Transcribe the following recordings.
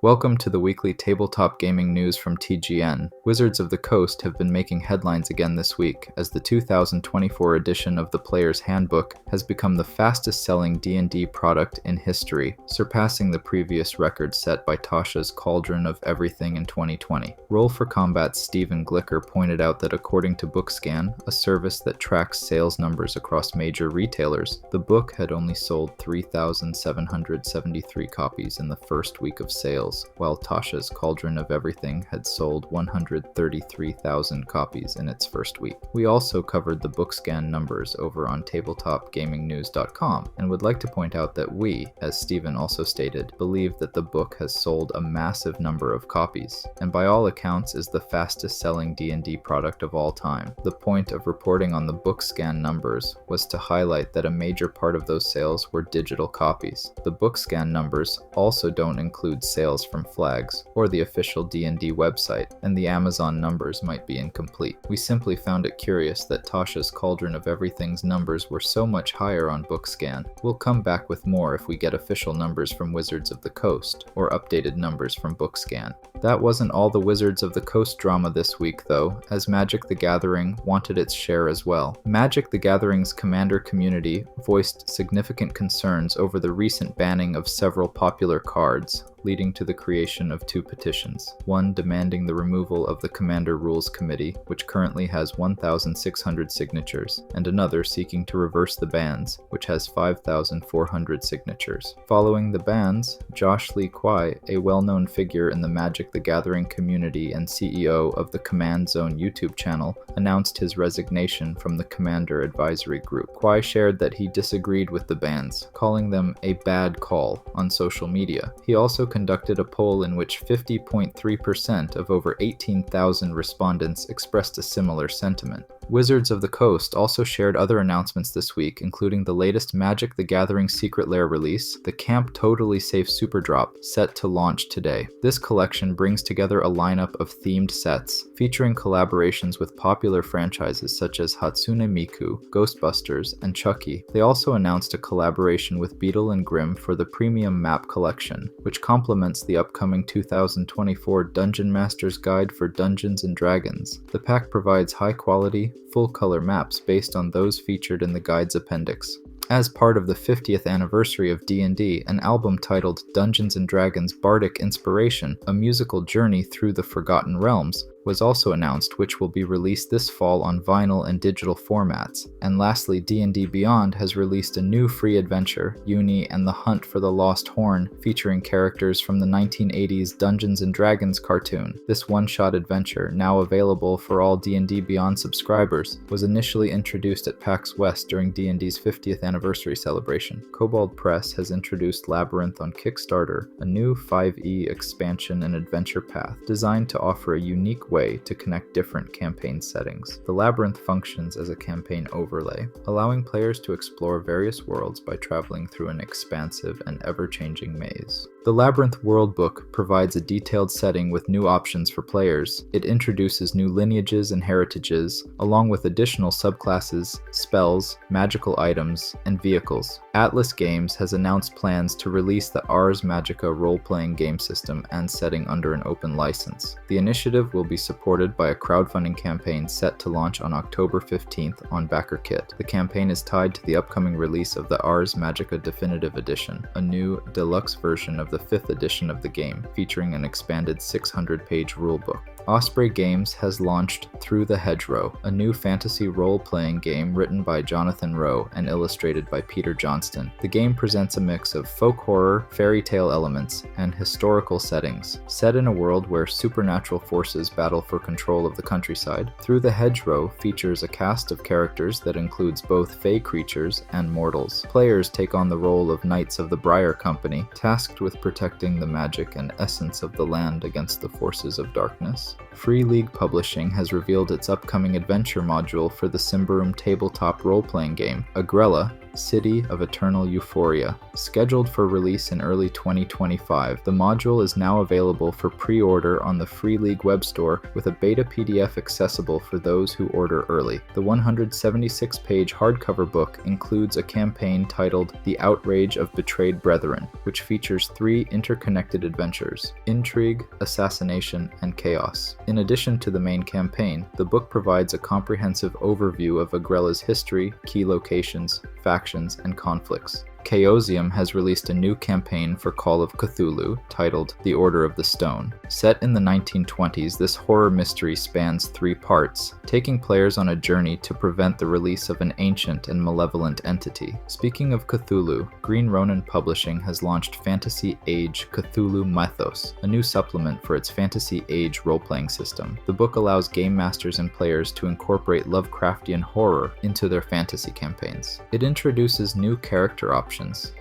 Welcome to the weekly tabletop gaming news from TGN. Wizards of the Coast have been making headlines again this week, as the 2024 edition of the Player's Handbook has become the fastest-selling D&D product in history, surpassing the previous record set by Tasha's Cauldron of Everything in 2020. Roll for Combat's Stephen Glicker pointed out that according to Bookscan, a service that tracks sales numbers across major retailers, the book had only sold 3,773 copies in the first week of sales, while Tasha's Cauldron of Everything had sold 133,000 copies in its first week. We also covered the Bookscan numbers over on tabletopgamingnews.com, and would like to point out that we, as Stephen also stated, believe that the book has sold a massive number of copies, and by all accounts is the fastest selling D&D product of all time. The point of reporting on the Bookscan numbers was to highlight that a major part of those sales were digital copies. The Bookscan numbers also don't include sales from flags or the official D&D website, and the Amazon numbers might be incomplete. We simply found it curious that Tasha's Cauldron of Everything's numbers were so much higher on Bookscan. We'll come back with more if we get official numbers from Wizards of the Coast, or updated numbers from Bookscan. That wasn't all the Wizards of the Coast drama this week though, as Magic the Gathering wanted its share as well. Magic the Gathering's Commander community voiced significant concerns over the recent banning of several popular cards, leading to the creation of two petitions, one demanding the removal of the Commander Rules Committee, which currently has 1,600 signatures, and another seeking to reverse the bans, which has 5,400 signatures. Following the bans, Josh Lee Kwai, a well-known figure in the Magic the Gathering community and CEO of the Command Zone YouTube channel, announced his resignation from the Commander Advisory Group. Kwai shared that he disagreed with the bans, calling them a bad call on social media. He also conducted a poll in which 50.3% of over 18,000 respondents expressed a similar sentiment. Wizards of the Coast also shared other announcements this week, including the latest Magic the Gathering Secret Lair release, the Camp Totally Safe Superdrop, set to launch today. This collection brings together a lineup of themed sets, featuring collaborations with popular franchises such as Hatsune Miku, Ghostbusters, and Chucky. They also announced a collaboration with Beetle and Grimm for the Premium Map Collection, which complements the upcoming 2024 Dungeon Master's Guide for Dungeons & Dragons. The pack provides high-quality, full-color maps based on those featured in the guide's appendix. As part of the 50th anniversary of D&D, an album titled Dungeons & Dragons Bardic Inspiration, a musical journey through the Forgotten Realms, was also announced, which will be released this fall on vinyl and digital formats. And lastly, D&D Beyond has released a new free adventure, Uni and the Hunt for the Lost Horn, featuring characters from the 1980s Dungeons & Dragons cartoon. This one-shot adventure, now available for all D&D Beyond subscribers, was initially introduced at PAX West during D&D's 50th anniversary celebration. Kobold Press has introduced Labyrinth on Kickstarter, a new 5e expansion and adventure path designed to offer a unique way to connect different campaign settings. The Labyrinth functions as a campaign overlay, allowing players to explore various worlds by traveling through an expansive and ever-changing maze. The Labyrinth Worldbook provides a detailed setting with new options for players. It introduces new lineages and heritages, along with additional subclasses, spells, magical items, and vehicles. Atlas Games has announced plans to release the Ars Magica role-playing game system and setting under an open license. The initiative will be supported by a crowdfunding campaign set to launch on October 15th on BackerKit. The campaign is tied to the upcoming release of the Ars Magica Definitive Edition, a new deluxe version of the 5th edition of the game, featuring an expanded 600-page rulebook. Osprey Games has launched Through the Hedgerow, a new fantasy role-playing game written by Jonathan Rowe and illustrated by Peter Johnston. The game presents a mix of folk horror, fairy tale elements, and historical settings. Set in a world where supernatural forces battle for control of the countryside, Through the Hedgerow features a cast of characters that includes both fey creatures and mortals. Players take on the role of Knights of the Briar Company, tasked with protecting the magic and essence of the land against the forces of darkness. Free League Publishing has revealed its upcoming adventure module for the Symbaroum tabletop role-playing game, Agrella, City of Eternal Euphoria. Scheduled for release in early 2025, the module is now available for pre-order on the Free League web store with a beta PDF accessible for those who order early. The 176-page hardcover book includes a campaign titled The Outrage of Betrayed Brethren, which features 3 interconnected adventures: intrigue, assassination, and chaos. In addition to the main campaign, the book provides a comprehensive overview of Agrella's history, key locations, factions, and conflicts. Chaosium has released a new campaign for Call of Cthulhu, titled The Order of the Stone. Set in the 1920s, this horror mystery spans 3 parts, taking players on a journey to prevent the release of an ancient and malevolent entity. Speaking of Cthulhu, Green Ronin Publishing has launched Fantasy Age Cthulhu Mythos, a new supplement for its Fantasy Age role-playing system. The book allows game masters and players to incorporate Lovecraftian horror into their fantasy campaigns. It introduces new character options,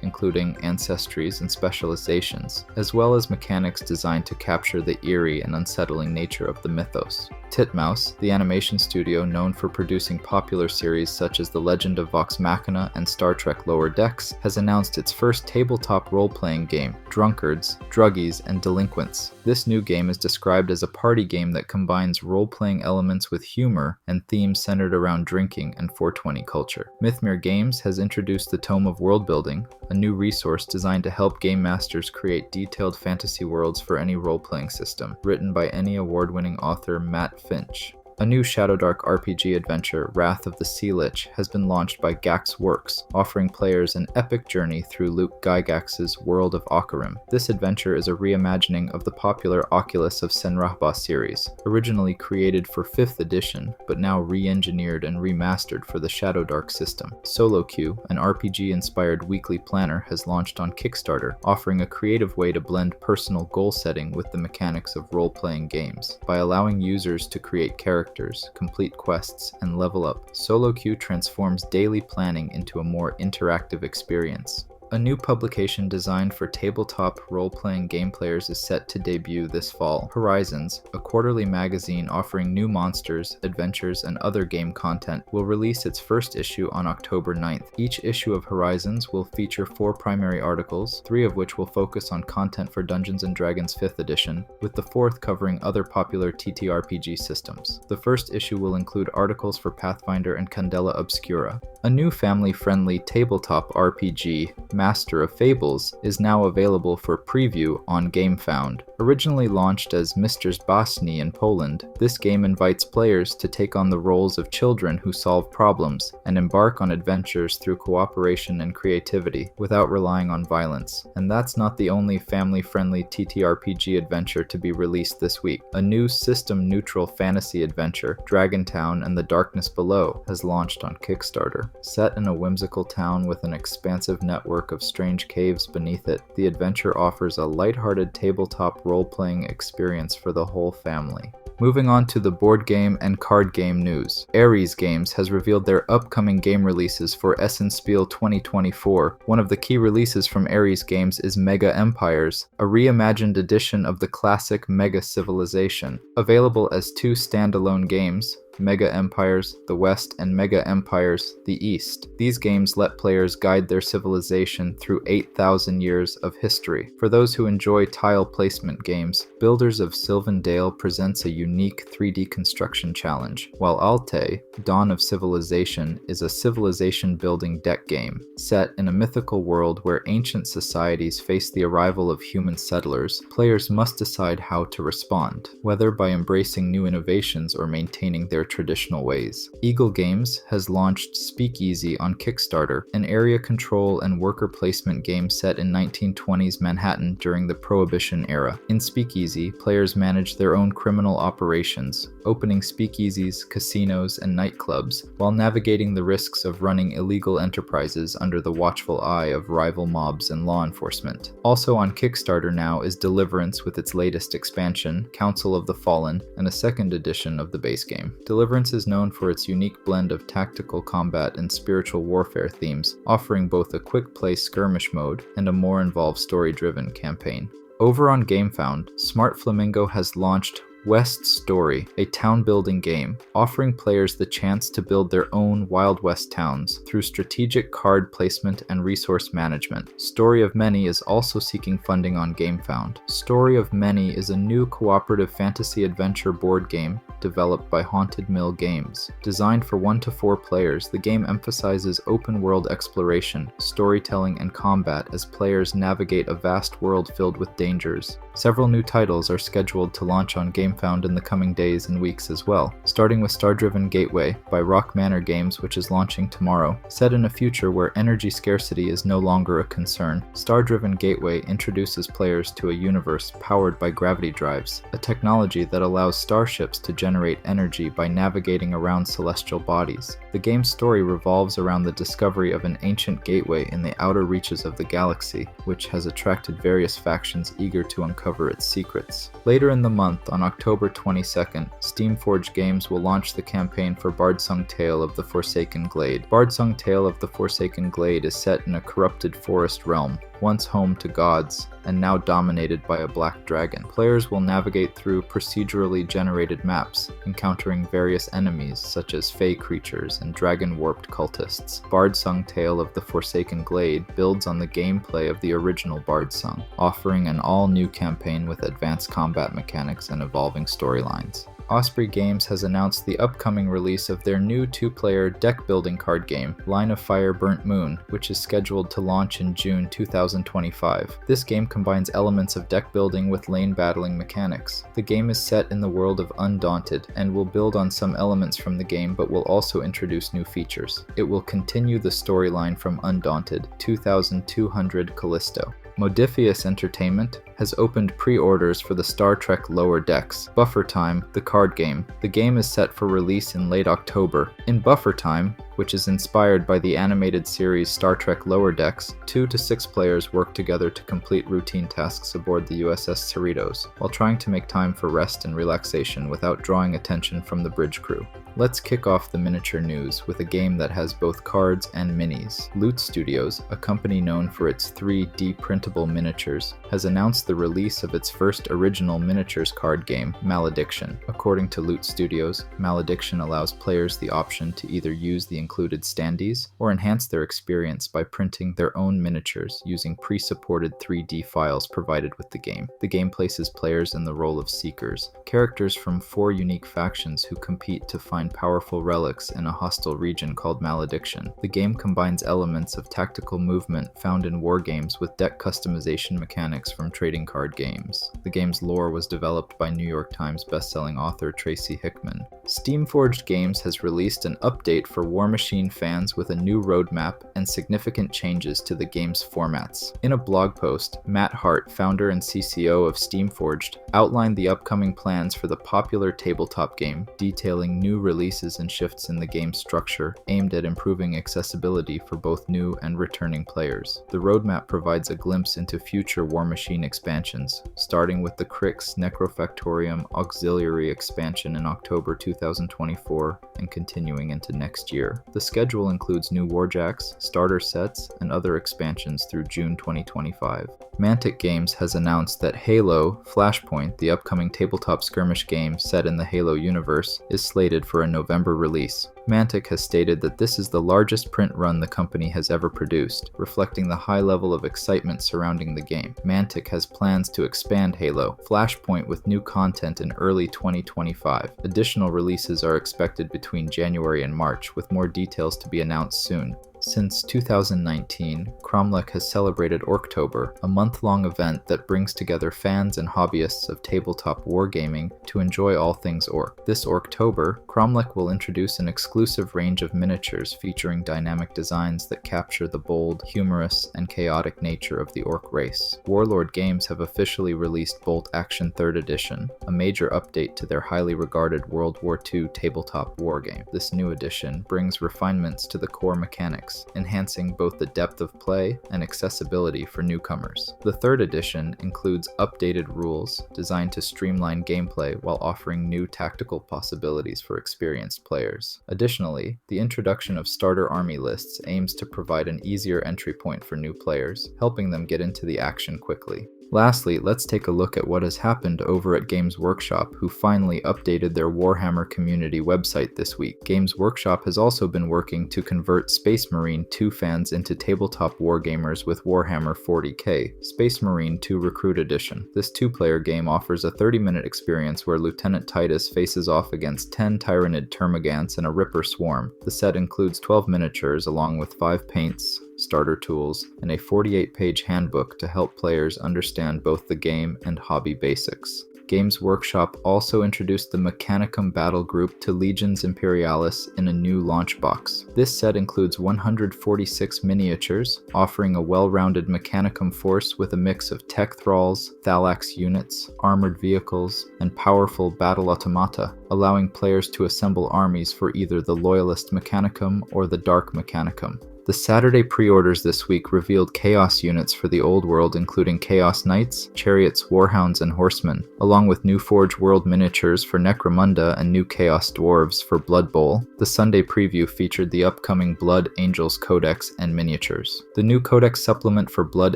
including ancestries and specializations, as well as mechanics designed to capture the eerie and unsettling nature of the mythos. Titmouse, the animation studio known for producing popular series such as The Legend of Vox Machina and Star Trek Lower Decks, has announced its first tabletop role-playing game, Drunkards, Druggies, and Delinquents. This new game is described as a party game that combines role-playing elements with humor and themes centered around drinking and 420 culture. Mythmere Games has introduced the Tome of Worldbuilding, a new resource designed to help game masters create detailed fantasy worlds for any role-playing system, written by any award-winning author Matt Finch. A new Shadowdark RPG adventure, Wrath of the Sea Lich, has been launched by Gaxx Worx, offering players an epic journey through Luke Gygax's world of Ocarim. This adventure is a reimagining of the popular Oculus of Senrahba series, originally created for 5th edition, but now re-engineered and remastered for the Shadowdark system. Solo Queue, an RPG-inspired weekly planner, has launched on Kickstarter, offering a creative way to blend personal goal setting with the mechanics of role-playing games. By allowing users to create characters, complete quests, and level up, Solo Queue transforms daily planning into a more interactive experience. A new publication designed for tabletop role-playing game players is set to debut this fall. Horizons, a quarterly magazine offering new monsters, adventures, and other game content, will release its first issue on October 9th. Each issue of Horizons will feature 4 primary articles, 3 of which will focus on content for Dungeons & Dragons 5th edition, with the 4th covering other popular TTRPG systems. The first issue will include articles for Pathfinder and Candela Obscura. A new family-friendly tabletop RPG, Master of Fables, is now available for preview on GameFound. Originally launched as Mistrz Basni in Poland, this game invites players to take on the roles of children who solve problems and embark on adventures through cooperation and creativity without relying on violence. And that's not the only family-friendly TTRPG adventure to be released this week. A new system-neutral fantasy adventure, Dragontown and the Darkness Below, has launched on Kickstarter. Set in a whimsical town with an expansive network of strange caves beneath it, the adventure offers a lighthearted tabletop role-playing experience for the whole family. Moving on to the board game and card game news. Ares Games has revealed their upcoming game releases for Essenspiel 2024. One of the key releases from Ares Games is Mega Empires, a reimagined edition of the classic Mega Civilization. Available as 2 standalone games, Mega Empires the West and Mega Empires the East. These games let players guide their civilization through 8,000 years of history. For those who enjoy tile placement games, Builders of Sylvan Dale presents a unique 3D construction challenge, while Alte, Dawn of Civilization, is a civilization building deck game. Set in a mythical world where ancient societies face the arrival of human settlers, players must decide how to respond, whether by embracing new innovations or maintaining their traditional ways. Eagle Games has launched Speakeasy on Kickstarter, an area control and worker placement game set in 1920s Manhattan during the Prohibition era. In Speakeasy, players manage their own criminal operations, opening speakeasies, casinos, and nightclubs, while navigating the risks of running illegal enterprises under the watchful eye of rival mobs and law enforcement. Also on Kickstarter now is Deliverance with its latest expansion, Council of the Fallen, and a 2nd edition of the base game. Deliverance is known for its unique blend of tactical combat and spiritual warfare themes, offering both a quick-play skirmish mode and a more involved story-driven campaign. Over on GameFound, Smart Flamingo has launched West Story, a town-building game, offering players the chance to build their own Wild West towns through strategic card placement and resource management. Story of Many is also seeking funding on GameFound. Story of Many is a new cooperative fantasy adventure board game developed by Haunted Mill Games. Designed for 1 to 4 players, the game emphasizes open-world exploration, storytelling, and combat as players navigate a vast world filled with dangers. Several new titles are scheduled to launch on GameFound in the coming days and weeks as well, starting with Star-Driven Gateway by Rock Manor Games, which is launching tomorrow. Set in a future where energy scarcity is no longer a concern, Star-Driven Gateway introduces players to a universe powered by gravity drives, a technology that allows starships to generate energy by navigating around celestial bodies. The game's story revolves around the discovery of an ancient gateway in the outer reaches of the galaxy, which has attracted various factions eager to uncover its secrets. Later in the month, on October 22nd, Steamforged Games will launch the campaign for Bardsung Tale of the Forsaken Glade. Bardsung Tale of the Forsaken Glade is set in a corrupted forest realm, once home to gods, and now dominated by a black dragon. Players will navigate through procedurally generated maps, encountering various enemies such as fey creatures and dragon-warped cultists. Bardsung Tale of the Forsaken Glade builds on the gameplay of the original Bardsung, offering an all-new campaign with advanced combat mechanics and evolving storylines. Osprey Games has announced the upcoming release of their new 2-player deck-building card game, Line of Fire Burnt Moon, which is scheduled to launch in June 2025. This game combines elements of deck building with lane battling mechanics. The game is set in the world of Undaunted and will build on some elements from the game but will also introduce new features. It will continue the storyline from Undaunted, 2200 Callisto. Modifius Entertainment has opened pre-orders for the Star Trek Lower Decks, Buffer Time, the card game. The game is set for release in late October. In Buffer Time, which is inspired by the animated series Star Trek Lower Decks, 2 to 6 players work together to complete routine tasks aboard the USS Cerritos, while trying to make time for rest and relaxation without drawing attention from the bridge crew. Let's kick off the miniature news with a game that has both cards and minis. Loot Studios, a company known for its 3D printable miniatures, has announced the release of its first original miniatures card game, Malediction. According to Loot Studios, Malediction allows players the option to either use the included standees or enhance their experience by printing their own miniatures using pre-supported 3D files provided with the game. The game places players in the role of seekers, characters from 4 unique factions who compete to find powerful relics in a hostile region called Malediction. The game combines elements of tactical movement found in wargames with deck customization mechanics from trading card games. The game's lore was developed by New York Times bestselling author Tracy Hickman. Steamforged Games has released an update for War Machine fans with a new roadmap and significant changes to the game's formats. In a blog post, Matt Hart, founder and CCO of Steamforged, outlined the upcoming plans for the popular tabletop game, detailing new releases and shifts in the game's structure aimed at improving accessibility for both new and returning players. The roadmap provides a glimpse into future War Machine expansions, starting with the Crix Necrofactorium Auxiliary expansion in October 2024 and continuing into next year. The schedule includes new warjacks, starter sets, and other expansions through June 2025. Mantic Games has announced that Halo Flashpoint, the upcoming tabletop skirmish game set in the Halo universe, is slated for a November release. Mantic has stated that this is the largest print run the company has ever produced, reflecting the high level of excitement surrounding the game. Mantic has plans to expand Halo Flashpoint with new content in early 2025. Additional releases are expected between January and March, with more details to be announced soon. Since 2019, Cromlech has celebrated Orktober, a month-long event that brings together fans and hobbyists of tabletop wargaming to enjoy all things Orc. This Orktober, Cromlech will introduce an exclusive range of miniatures featuring dynamic designs that capture the bold, humorous, and chaotic nature of the Orc race. Warlord Games have officially released Bolt Action 3rd Edition, a major update to their highly regarded World War II tabletop wargame. This new edition brings refinements to the core mechanics, enhancing both the depth of play and accessibility for newcomers. The 3rd edition includes updated rules designed to streamline gameplay while offering new tactical possibilities for experienced players. Additionally, the introduction of starter army lists aims to provide an easier entry point for new players, helping them get into the action quickly. Lastly, let's take a look at what has happened over at Games Workshop, who finally updated their Warhammer community website this week. Games Workshop has also been working to convert Space Marine 2 fans into tabletop wargamers with Warhammer 40k, Space Marine 2 Recruit Edition. This 2-player game offers a 30-minute experience where Lieutenant Titus faces off against 10 Tyranid Termagants and a Ripper Swarm. The set includes 12 miniatures along with 5 paints, starter tools, and a 48-page handbook to help players understand both the game and hobby basics. Games Workshop also introduced the Mechanicum Battle Group to Legions Imperialis in a new launch box. This set includes 146 miniatures, offering a well-rounded Mechanicum force with a mix of tech thralls, Thalax units, armored vehicles, and powerful battle automata, allowing players to assemble armies for either the Loyalist Mechanicum or the Dark Mechanicum. The Saturday pre-orders this week revealed Chaos units for the Old World, including Chaos Knights, Chariots, Warhounds, and Horsemen, along with new Forge World miniatures for Necromunda and new Chaos Dwarves for Blood Bowl. The Sunday preview featured the upcoming Blood Angels Codex and miniatures. The new Codex supplement for Blood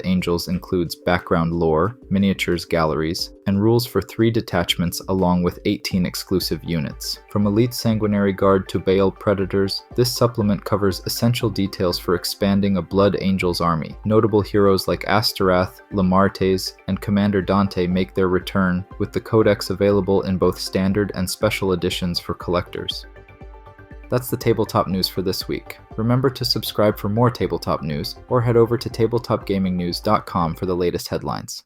Angels includes background lore, miniatures galleries, and rules for 3 detachments along with 18 exclusive units. From Elite Sanguinary Guard to Baal Predators, this supplement covers essential details for expanding a Blood Angels army. Notable heroes like Asterath, Lamartes, and Commander Dante make their return, with the Codex available in both standard and special editions for collectors. That's the tabletop news for this week. Remember to subscribe for more tabletop news, or head over to tabletopgamingnews.com for the latest headlines.